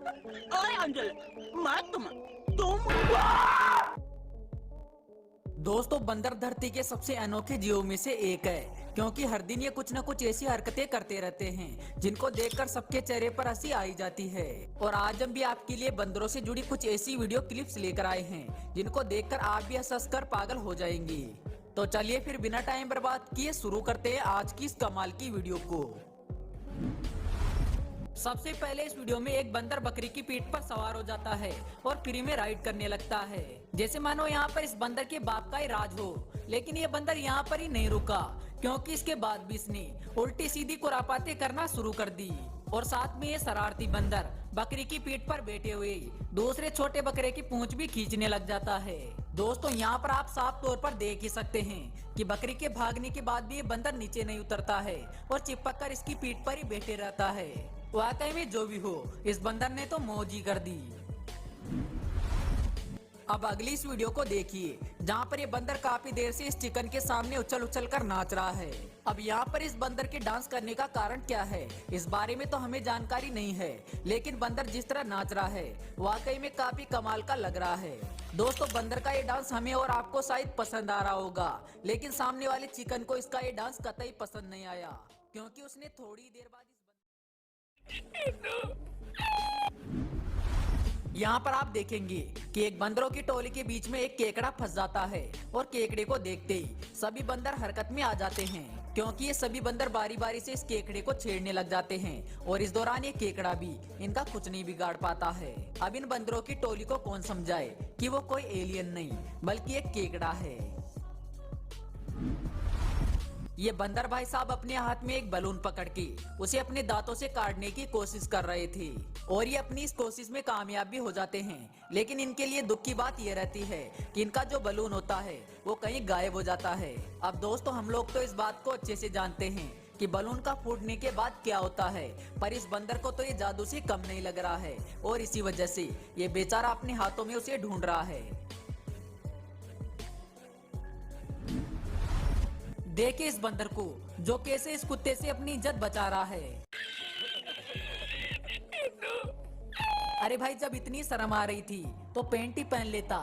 ओए अंजल, मैं तुम दोस्तों बंदर धरती के सबसे अनोखे जीवों में से एक है, क्योंकि हर दिन ये कुछ न कुछ ऐसी हरकतें करते रहते हैं जिनको देखकर सबके चेहरे पर हंसी आई जाती है। और आज हम भी आपके लिए बंदरों से जुड़ी कुछ ऐसी वीडियो क्लिप्स लेकर आए हैं जिनको देखकर आप भी हंस कर पागल हो जाएंगे। तो चलिए फिर बिना टाइम बर्बाद किए शुरू करते हैं आज की इस कमाल की वीडियो को। सबसे पहले इस वीडियो में एक बंदर बकरी की पीठ पर सवार हो जाता है और फ्री में राइड करने लगता है, जैसे मानो यहाँ पर इस बंदर के बाप का ही राज हो। लेकिन ये बंदर यहाँ पर ही नहीं रुका, क्योंकि इसके बाद भी इसने उल्टी सीधी खुरापाते करना शुरू कर दी। और साथ में ये शरारती बंदर बकरी की पीठ पर बैठे हुए दूसरे छोटे बकरे की पूंछ भी खींचने लग जाता है। दोस्तों यहाँ पर आप साफ तौर पर देख ही सकते हैं कि बकरी के भागने के बाद भी ये बंदर नीचे नहीं उतरता है और चिपक कर इसकी पीठ पर ही बैठे रहता है। वाकई में जो भी हो, इस बंदर ने तो मौज ही कर दी। अब अगली इस वीडियो को देखिए, जहाँ पर ये बंदर काफी देर से इस चिकन के सामने उछल उछल कर नाच रहा है। अब यहाँ पर इस बंदर के डांस करने का कारण क्या है, इस बारे में तो हमें जानकारी नहीं है, लेकिन बंदर जिस तरह नाच रहा है वाकई में काफी कमाल का लग रहा है। दोस्तों बंदर का ये डांस हमें और आपको शायद पसंद आ रहा होगा, लेकिन सामने वाले चिकन को इसका ये डांस कतई पसंद नहीं आया, क्योंकि उसने थोड़ी देर बाद यहाँ पर आप देखेंगे कि एक बंदरों की टोली के बीच में एक केकड़ा फंस जाता है और केकड़े को देखते ही सभी बंदर हरकत में आ जाते हैं, क्योंकि ये सभी बंदर बारी बारी से इस केकड़े को छेड़ने लग जाते हैं। और इस दौरान ये केकड़ा भी इनका कुछ नहीं बिगाड़ पाता है। अब इन बंदरों की टोली को कौन समझाए कि वो कोई एलियन नहीं बल्कि एक केकड़ा है। ये बंदर भाई साहब अपने हाथ में एक बलून पकड़ के उसे अपने दांतों से काटने की कोशिश कर रहे थे और ये अपनी इस कोशिश में कामयाब भी हो जाते हैं। लेकिन इनके लिए दुख की बात ये रहती है कि इनका जो बलून होता है वो कहीं गायब हो जाता है। अब दोस्तों हम लोग तो इस बात को अच्छे से जानते हैं कि बलून का फूटने के बाद क्या होता है, पर इस बंदर को तो ये जादू से कम नहीं लग रहा है और इसी वजह से ये बेचारा अपने हाथों में उसे ढूंढ रहा है। देखिए इस बंदर को, जो कैसे इस कुत्ते से अपनी इज्जत बचा रहा है। अरे भाई जब इतनी शर्म आ रही थी तो पैंट ही पहन लेता।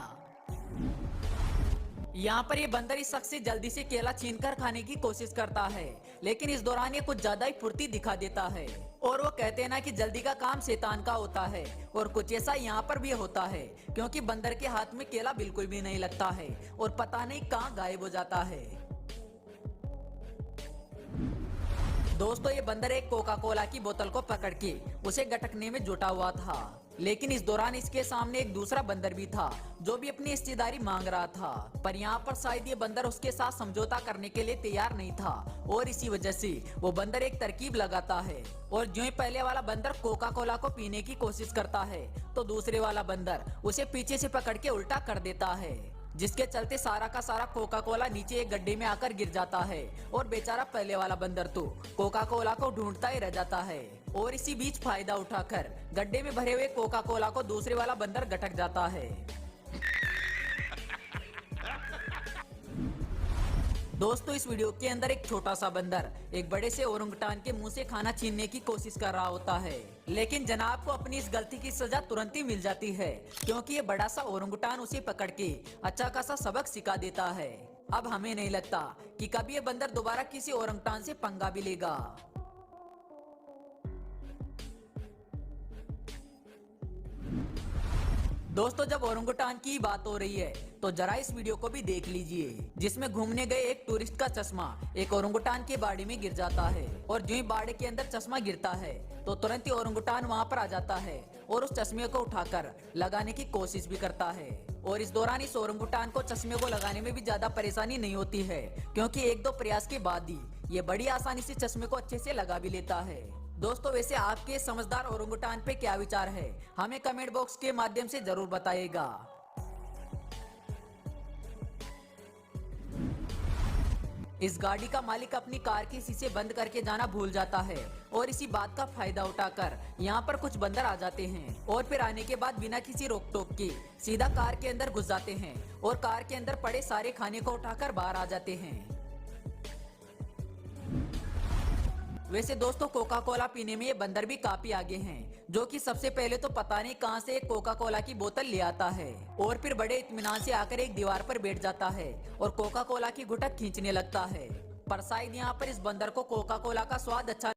यहाँ पर ये बंदर इस शख्स से जल्दी से केला छीनकर खाने की कोशिश करता है, लेकिन इस दौरान ये कुछ ज्यादा ही फुर्ती दिखा देता है। और वो कहते हैं ना कि जल्दी का काम शैतान का होता है, और कुछ ऐसा यहाँ पर भी होता है, क्योंकि बंदर के हाथ में केला बिल्कुल भी नहीं लगता है और पता नहीं कहाँ गायब हो जाता है। दोस्तों ये बंदर एक कोका कोला की बोतल को पकड़ के उसे गटकने में जुटा हुआ था, लेकिन इस दौरान इसके सामने एक दूसरा बंदर भी था जो भी अपनी हिस्सेदारी मांग रहा था। पर यहाँ पर शायद ये बंदर उसके साथ समझौता करने के लिए तैयार नहीं था और इसी वजह से वो बंदर एक तरकीब लगाता है। और जो ही पहले वाला बंदर कोका कोला को पीने की कोशिश करता है तो दूसरे वाला बंदर उसे पीछे से पकड़ के उल्टा कर देता है, जिसके चलते सारा का सारा कोका कोला नीचे एक गड्ढे में आकर गिर जाता है और बेचारा पहले वाला बंदर तो कोका कोला को ढूंढता ही रह जाता है। और इसी बीच फायदा उठाकर गड्ढे में भरे हुए कोका कोला को दूसरे वाला बंदर गटक जाता है। दोस्तों इस वीडियो के अंदर एक छोटा सा बंदर एक बड़े से ओरंगुटान के मुंह से खाना छीनने की कोशिश कर रहा होता है, लेकिन जनाब को अपनी इस गलती की सजा तुरंत ही मिल जाती है, क्योंकि ये बड़ा सा ओरंगुटान उसे पकड़ के अच्छा खासा सबक सिखा देता है। अब हमें नहीं लगता कि कभी ये बंदर दोबारा किसी ओरंगुटान से पंगा भी लेगा। दोस्तों जब ओरंगुटान की बात हो रही है तो जरा इस वीडियो को भी देख लीजिए, जिसमें घूमने गए एक टूरिस्ट का चश्मा एक ओरंगुटान के बाड़े में गिर जाता है और जो ही बाड़े के अंदर चश्मा गिरता है तो तुरंत ही ओरंगुटान वहां पर आ जाता है और उस चश्मे को उठाकर लगाने की कोशिश भी करता है। और इस दौरान इस ओरंगुटान को चश्मे को लगाने में भी ज्यादा परेशानी नहीं होती है, क्योंकि एक दो प्रयास के बाद ही ये बड़ी आसानी से चश्मे को अच्छे से लगा भी लेता है। दोस्तों वैसे आपके समझदार ओरंगुटान पे क्या विचार है, हमें कमेंट बॉक्स के माध्यम से जरूर बताइएगा। इस गाड़ी का मालिक अपनी कार के शीशे बंद करके जाना भूल जाता है और इसी बात का फायदा उठाकर यहाँ पर कुछ बंदर आ जाते हैं और फिर आने के बाद बिना किसी रोक टोक के सीधा कार के अंदर घुस जाते हैं और कार के अंदर पड़े सारे खाने को उठाकर बाहर आ जाते हैं। वैसे दोस्तों कोका कोला पीने में ये बंदर भी काफी आगे हैं, जो कि सबसे पहले तो पता नहीं कहां से एक कोका कोला की बोतल ले आता है और फिर बड़े इत्मीनान से आकर एक दीवार पर बैठ जाता है और कोका कोला की घुटक खींचने लगता है। पर शायद यहाँ पर इस बंदर को कोका कोला का स्वाद अच्छा